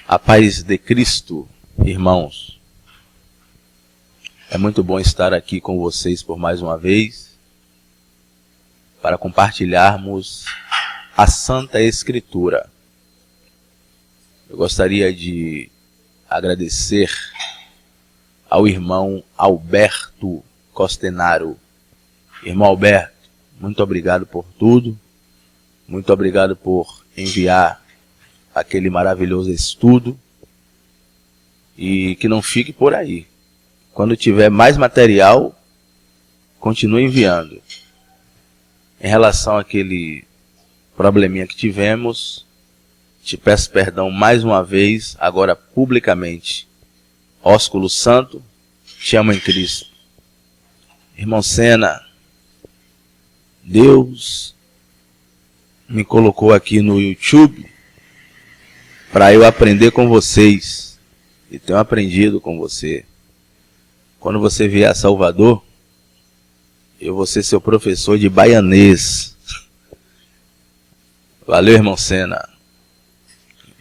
A paz de Cristo, irmãos. É muito bom estar aqui com vocês por mais uma vez, para compartilharmos a Santa Escritura. Eu gostaria de agradecer ao irmão Alberto Costenaro. Irmão Alberto, muito obrigado por tudo, muito obrigado por enviar aquele maravilhoso estudo, e que não fique por aí. Quando tiver mais material, continue enviando. Em relação àquele probleminha que tivemos, te peço perdão mais uma vez, agora publicamente. Ósculo Santo, te amo em Cristo. Irmão Sena, Deus me colocou aqui no YouTube para eu aprender com vocês, e tenho aprendido com você. Quando você vier a Salvador, eu vou ser seu professor de baianês. Valeu, irmão Sena.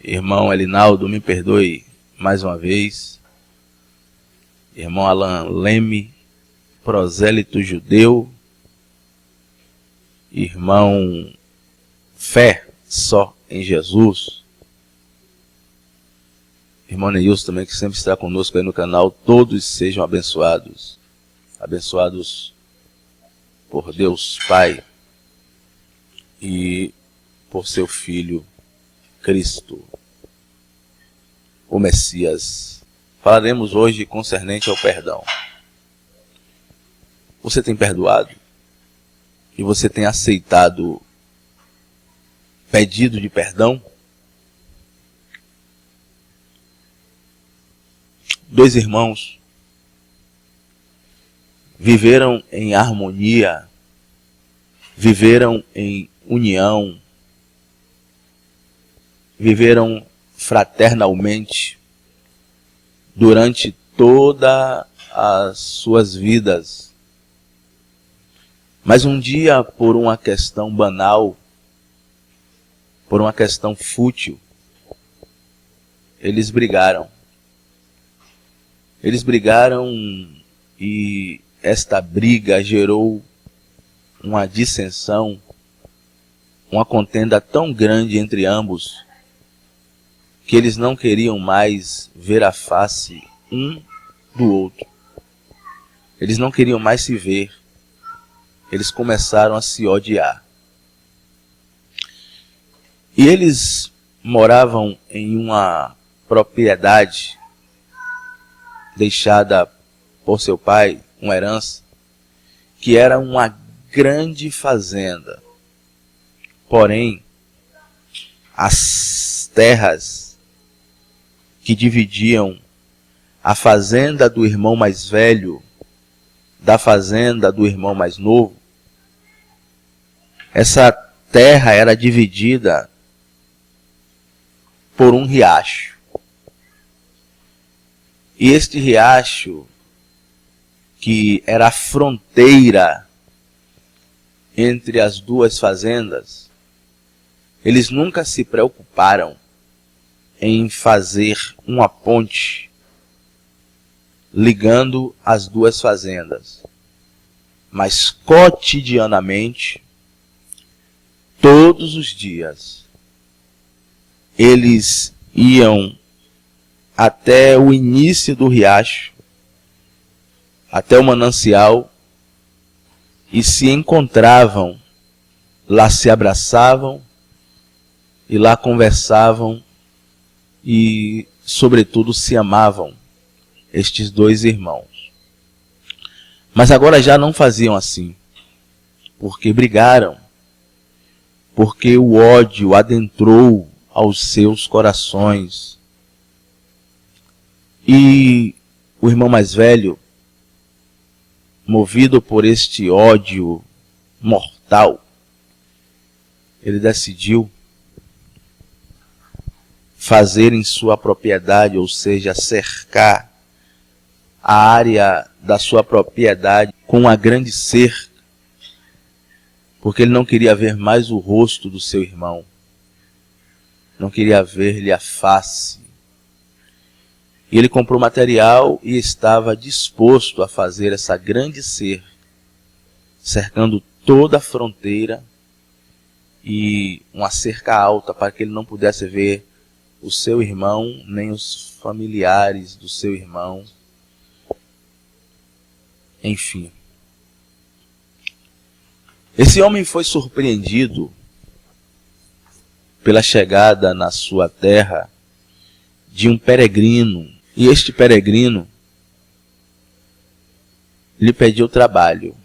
Irmão Elinaldo, me perdoe mais uma vez. Irmão Alan Leme, prosélito judeu. Irmão Fé só em Jesus. Irmão Neilson também, que sempre está conosco aí no canal. Todos sejam abençoados. Abençoados por Deus Pai e por seu Filho Cristo, o Messias. Falaremos hoje concernente ao perdão. Você tem perdoado? E você tem aceitado pedido de perdão? Dois irmãos viveram em harmonia, viveram em união, viveram fraternalmente durante todas as suas vidas. Mas um dia, por uma questão banal, por uma questão fútil, eles brigaram. Eles brigaram e esta briga gerou uma dissensão, uma contenda tão grande entre ambos, que eles não queriam mais ver a face um do outro. Eles não queriam mais se ver. Eles começaram a se odiar. E eles moravam em uma propriedade deixada por seu pai, uma herança, que era uma grande fazenda. Porém, as terras que dividiam a fazenda do irmão mais velho da fazenda do irmão mais novo, essa terra era dividida por um riacho. E este riacho, que era a fronteira entre as duas fazendas, eles nunca se preocuparam em fazer uma ponte ligando as duas fazendas. Mas cotidianamente, todos os dias, eles iam até o início do riacho, até o manancial, e se encontravam, lá se abraçavam, e lá conversavam, e sobretudo se amavam, estes dois irmãos. Mas agora já não faziam assim, porque brigaram, porque o ódio adentrou aos seus corações. E o irmão mais velho, movido por este ódio mortal, ele decidiu fazer em sua propriedade, ou seja, cercar a área da sua propriedade com uma grande cerca, porque ele não queria ver mais o rosto do seu irmão, não queria ver-lhe a face, E ele comprou material e estava disposto a fazer essa grande cerca, cercando toda a fronteira, e uma cerca alta para que ele não pudesse ver o seu irmão, nem os familiares do seu irmão. Enfim. Esse homem foi surpreendido pela chegada na sua terra de um peregrino. E este peregrino lhe pediu trabalho.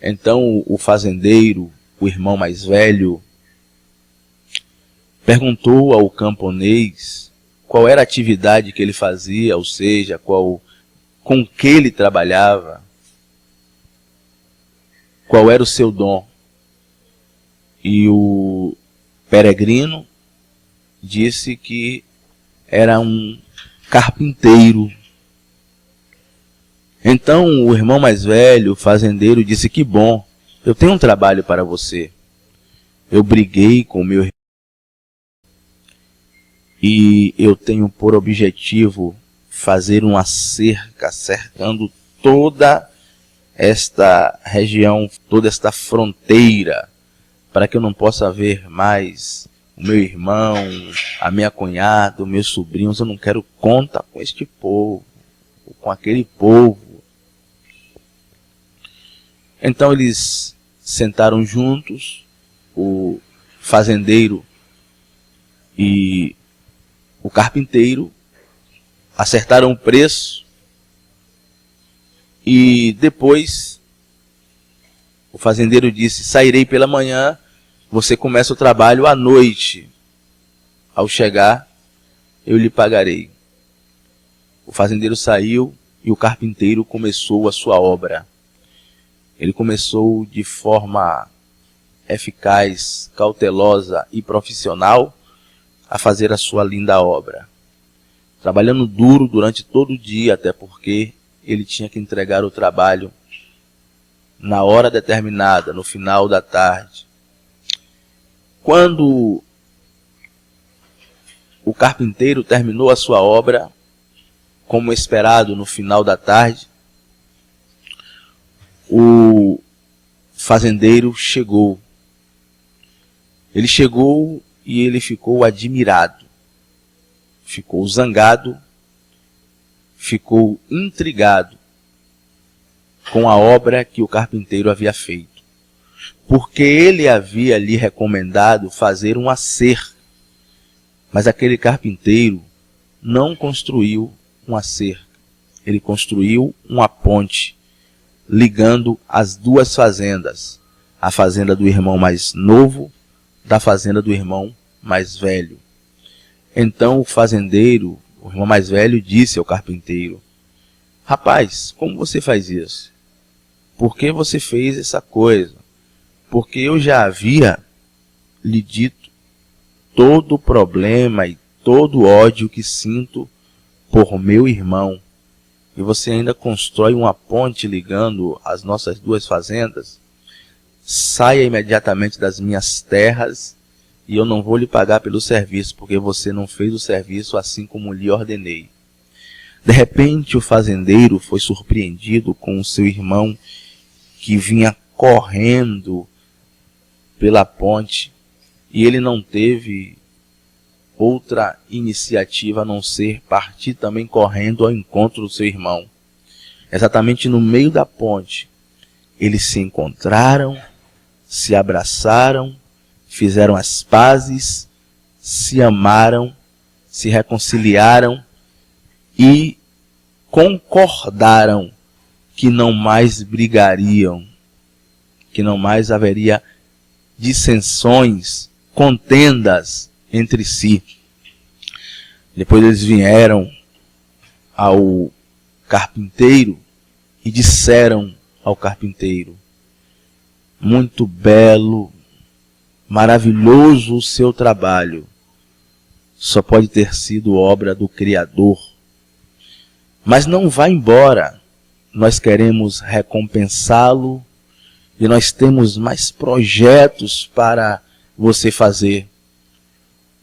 Então o fazendeiro, o irmão mais velho, perguntou ao camponês qual era a atividade que ele fazia, ou seja, com que ele trabalhava, qual era o seu dom. E o peregrino disse que era um carpinteiro. Então o irmão mais velho, o fazendeiro, disse: que bom, eu tenho um trabalho para você. Eu briguei com o meu irmão e eu tenho por objetivo fazer uma cerca cercando toda esta região, toda esta fronteira, para que eu não possa ver mais o meu irmão, a minha cunhada, os meus sobrinhos. Eu não quero conta com este povo, com aquele povo. Então eles sentaram juntos, o fazendeiro e o carpinteiro, acertaram o preço, e depois o fazendeiro disse: sairei pela manhã, você começa o trabalho à noite. Ao chegar, eu lhe pagarei. O fazendeiro saiu e o carpinteiro começou a sua obra. Ele começou de forma eficaz, cautelosa e profissional a fazer a sua linda obra, trabalhando duro durante todo o dia, até porque ele tinha que entregar o trabalho na hora determinada, no final da tarde. Quando o carpinteiro terminou a sua obra, como esperado, no final da tarde, o fazendeiro chegou. Ele chegou e ele ficou admirado, ficou zangado, ficou intrigado com a obra que o carpinteiro havia feito, porque ele havia lhe recomendado fazer uma cerca, mas aquele carpinteiro não construiu uma cerca, ele construiu uma ponte ligando as duas fazendas, a fazenda do irmão mais novo da fazenda do irmão mais velho. Então o fazendeiro, o irmão mais velho, disse ao carpinteiro: rapaz, como você faz isso? Por que você fez essa coisa? Porque eu já havia lhe dito todo o problema e todo o ódio que sinto por meu irmão, e você ainda constrói uma ponte ligando as nossas duas fazendas? Saia imediatamente das minhas terras, e eu não vou lhe pagar pelo serviço, porque você não fez o serviço assim como lhe ordenei. De repente o fazendeiro foi surpreendido com o seu irmão, que vinha correndo pela ponte, e ele não teve outra iniciativa a não ser partir também correndo ao encontro do seu irmão. Exatamente no meio da ponte, eles se encontraram, se abraçaram, fizeram as pazes, se amaram, se reconciliaram e concordaram que não mais brigariam, que não mais haveria dissensões, contendas entre si. Depois eles vieram ao carpinteiro e disseram ao carpinteiro: muito belo, maravilhoso o seu trabalho, só pode ter sido obra do Criador. Mas não vá embora, nós queremos recompensá-lo e nós temos mais projetos para você fazer.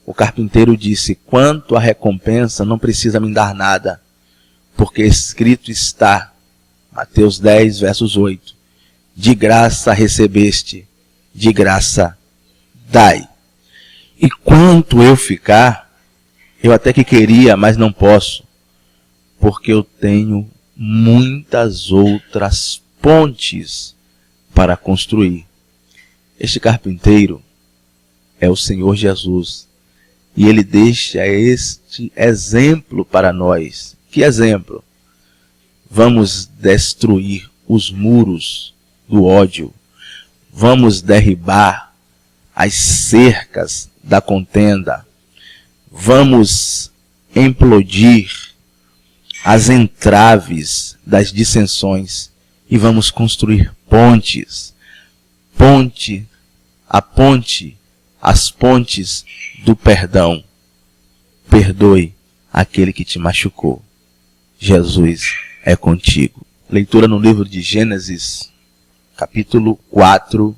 O carpinteiro disse: quanto à recompensa, não precisa me dar nada, porque escrito está, Mateus 10, versos 8, de graça recebeste, de graça dai. E quanto eu ficar, eu até que queria, mas não posso, porque eu tenho muitas outras pontes para construir. Este carpinteiro é o Senhor Jesus. E ele deixa este exemplo para nós. Que exemplo? Vamos destruir os muros do ódio. Vamos derribar as cercas da contenda. Vamos implodir as entraves das dissensões. E vamos construir pontes. As pontes do perdão. Perdoe aquele que te machucou. Jesus é contigo. Leitura no livro de Gênesis, capítulo 4,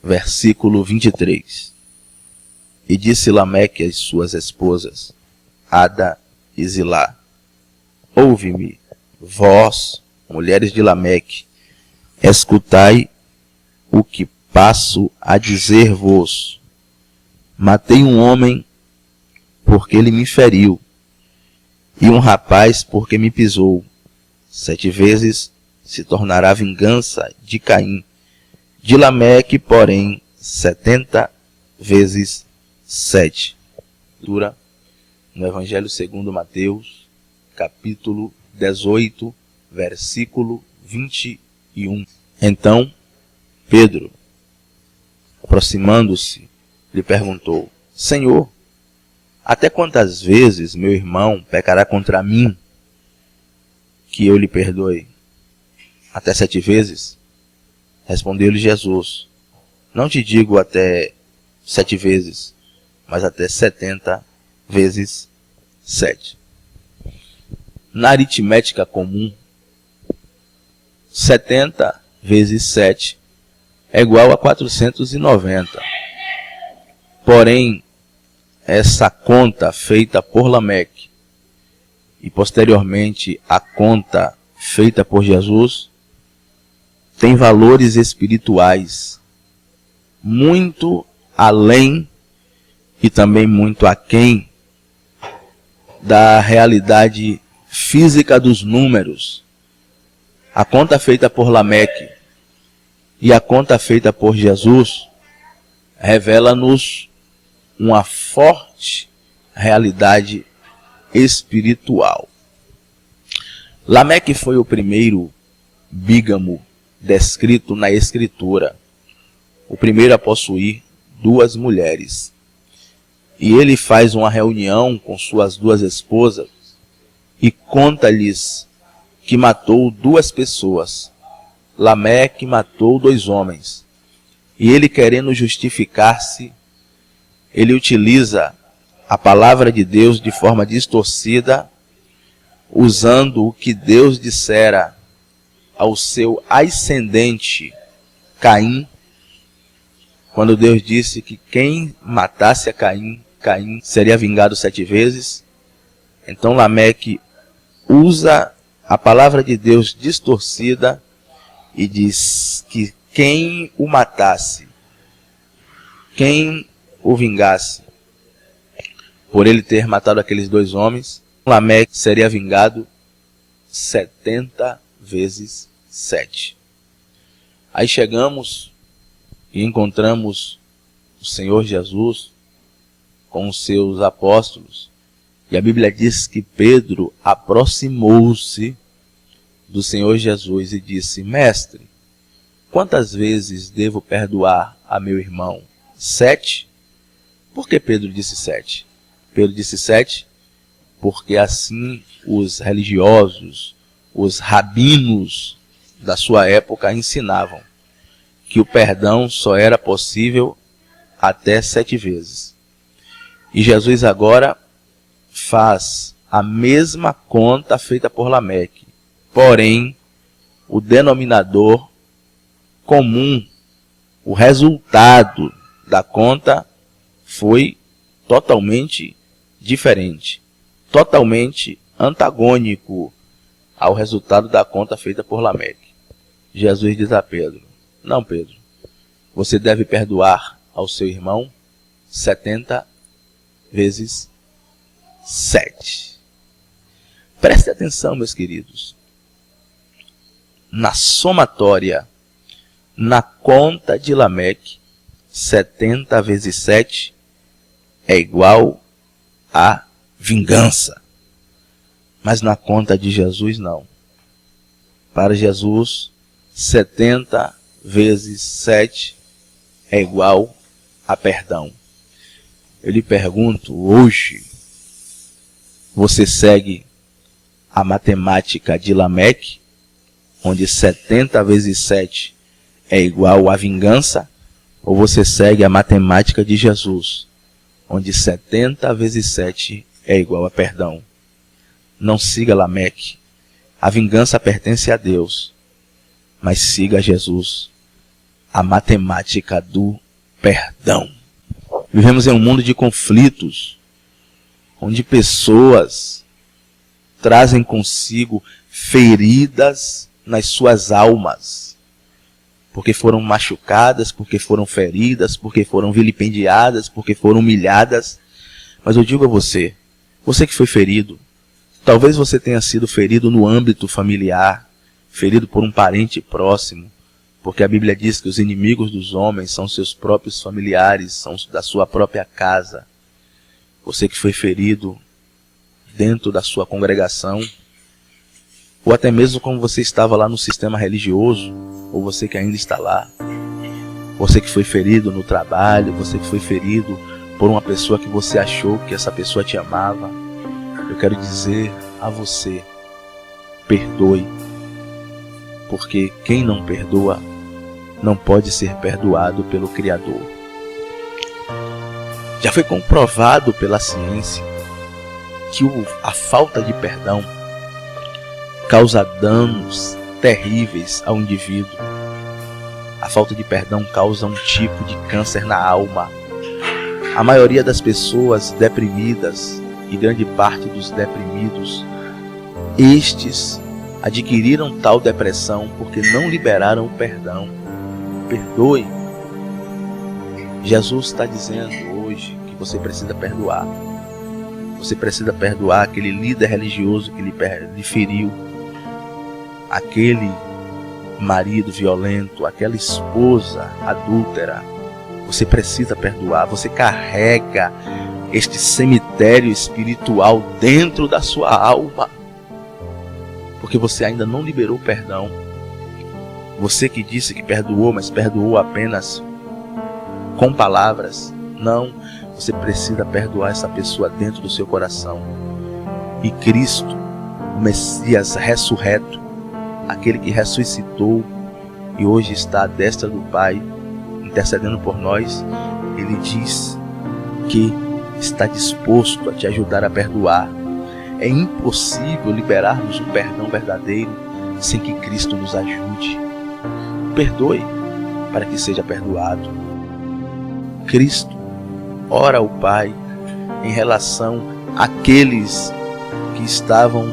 versículo 23. E disse Lameque às suas esposas, Ada e Zilá: ouve-me, vós, mulheres de Lameque, escutai o que passo a dizer-vos. Matei um homem porque ele me feriu, e um rapaz porque me pisou. 7 vezes se tornará a vingança de Caim. De Lameque, porém, 70 vezes 7. Leitura no Evangelho segundo Mateus, capítulo 18, versículo 21. Então, Pedro, aproximando-se, lhe perguntou: Senhor, até quantas vezes meu irmão pecará contra mim que eu lhe perdoe? Até 7 vezes? Respondeu-lhe Jesus: não te digo até 7 vezes, mas até 70 vezes 7. Na aritmética comum, 70 vezes 7 é igual a 490. Porém, essa conta feita por Lameque e posteriormente a conta feita por Jesus tem valores espirituais muito além e também muito aquém da realidade física dos números. A conta feita por Lameque e a conta feita por Jesus revela-nos uma forte realidade espiritual. Lameque foi o primeiro bígamo descrito na Escritura, o primeiro a possuir 2 mulheres. E ele faz uma reunião com suas 2 esposas e conta-lhes que matou 2 pessoas. Lameque matou 2 homens. E ele, querendo justificar-se, ele utiliza a palavra de Deus de forma distorcida, usando o que Deus dissera ao seu ascendente Caim, quando Deus disse que quem matasse a Caim, Caim seria vingado 7 vezes. Então Lameque usa a palavra de Deus distorcida e diz que quem o matasse, quem o vingasse, por ele ter matado aqueles 2 homens, Lameque seria vingado 70 vezes 7. Aí chegamos e encontramos o Senhor Jesus com os seus apóstolos. E a Bíblia diz que Pedro aproximou-se do Senhor Jesus e disse: Mestre, quantas vezes devo perdoar a meu irmão? 7? Por que Pedro disse 7? Pedro disse 7 porque assim os religiosos, os rabinos da sua época ensinavam que o perdão só era possível até 7 vezes. E Jesus agora faz a mesma conta feita por Lameque, porém o denominador comum, o resultado da conta foi totalmente diferente, totalmente antagônico ao resultado da conta feita por Lameque. Jesus diz a Pedro: não, Pedro, você deve perdoar ao seu irmão 70 vezes 7. Preste atenção, meus queridos. Na somatória, na conta de Lameque, 70 vezes 7 é igual a vingança. Mas na conta de Jesus, não. Para Jesus, 70 vezes 7 é igual a perdão. Eu lhe pergunto, hoje, você segue a matemática de Lameque, onde 70 vezes 7 é igual a vingança, ou você segue a matemática de Jesus, onde 70 vezes 7 é igual a perdão? Não siga Lameque. A vingança pertence a Deus. Mas siga Jesus, a matemática do perdão. Vivemos em um mundo de conflitos, onde pessoas trazem consigo feridas nas suas almas, porque foram machucadas, porque foram feridas, porque foram vilipendiadas, porque foram humilhadas. Mas eu digo a você, você que foi ferido, talvez você tenha sido ferido no âmbito familiar, ferido por um parente próximo, porque a Bíblia diz que os inimigos dos homens são seus próprios familiares, são da sua própria casa. Você que foi ferido dentro da sua congregação, ou até mesmo como você estava lá no sistema religioso, ou você que ainda está lá. Você que foi ferido no trabalho, você que foi ferido por uma pessoa que você achou que essa pessoa te amava. Eu quero dizer a você, perdoe. Porque quem não perdoa não pode ser perdoado pelo Criador. Já foi comprovado pela ciência que a falta de perdão causa danos terríveis ao indivíduo. A falta de perdão causa um tipo de câncer na alma. A maioria das pessoas deprimidas e grande parte dos deprimidos, estes adquiriram tal depressão porque não liberaram o perdão. Perdoe. Jesus está dizendo hoje que você precisa perdoar. Você precisa perdoar aquele líder religioso que lhe feriu, aquele marido violento, aquela esposa adúltera. Você precisa perdoar. Você carrega este cemitério espiritual dentro da sua alma, porque você ainda não liberou o perdão. Você que disse que perdoou, mas perdoou apenas com palavras. Não, você precisa perdoar essa pessoa dentro do seu coração. E Cristo, o Messias ressurreto, aquele que ressuscitou e hoje está à destra do Pai, intercedendo por nós, ele diz que está disposto a te ajudar a perdoar. É impossível liberarmos um perdão verdadeiro sem que Cristo nos ajude. Perdoe para que seja perdoado. Cristo ora ao Pai em relação àqueles que estavam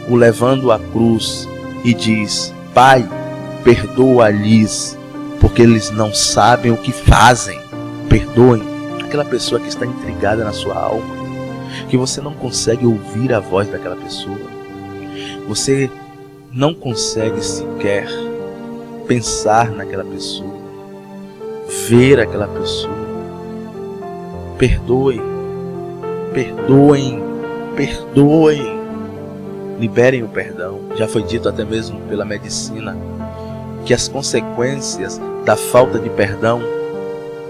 o levando à cruz e diz: Pai, perdoa-lhes, porque eles não sabem o que fazem. Perdoem aquela pessoa que está intrigada na sua alma, que você não consegue ouvir a voz daquela pessoa, você não consegue sequer pensar naquela pessoa, ver aquela pessoa. Perdoem, perdoem, perdoem. Liberem o perdão. Já foi dito até mesmo pela medicina que as consequências da falta de perdão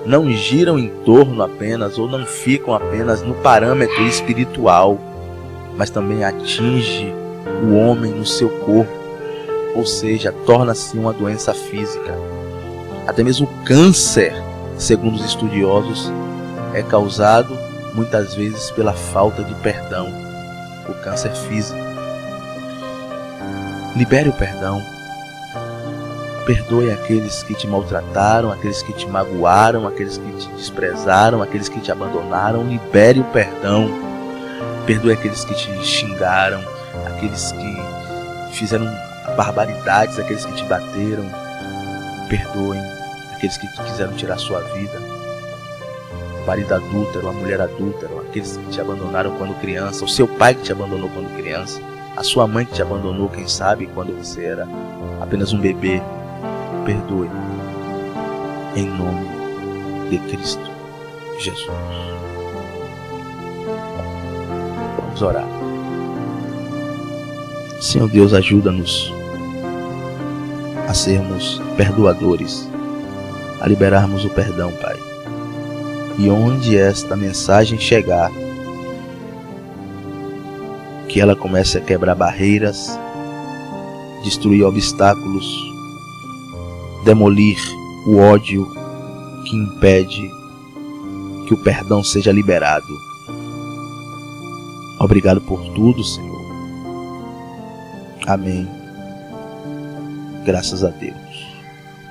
não giram em torno apenas, ou não ficam apenas no parâmetro espiritual, mas também atinge o homem no seu corpo, ou seja, torna-se uma doença física. Até mesmo o câncer, segundo os estudiosos, é causado muitas vezes pela falta de perdão, o câncer físico. Libere o perdão. Perdoe aqueles que te maltrataram, aqueles que te magoaram, aqueles que te desprezaram, aqueles que te abandonaram. Libere o perdão. Perdoe aqueles que te xingaram, aqueles que fizeram barbaridades, aqueles que te bateram. Perdoem aqueles que quiseram tirar sua vida. O marido adúltero, a mulher adúltera, aqueles que te abandonaram quando criança, o seu pai que te abandonou quando criança, a sua mãe que te abandonou, quem sabe, quando você era apenas um bebê. Perdoe, em nome de Cristo Jesus. Vamos orar. Senhor Deus, ajuda-nos a sermos perdoadores, a liberarmos o perdão, Pai. E onde esta mensagem chegar, que ela comece a quebrar barreiras, destruir obstáculos, demolir o ódio que impede que o perdão seja liberado. Obrigado por tudo, Senhor. Amém. Graças a Deus.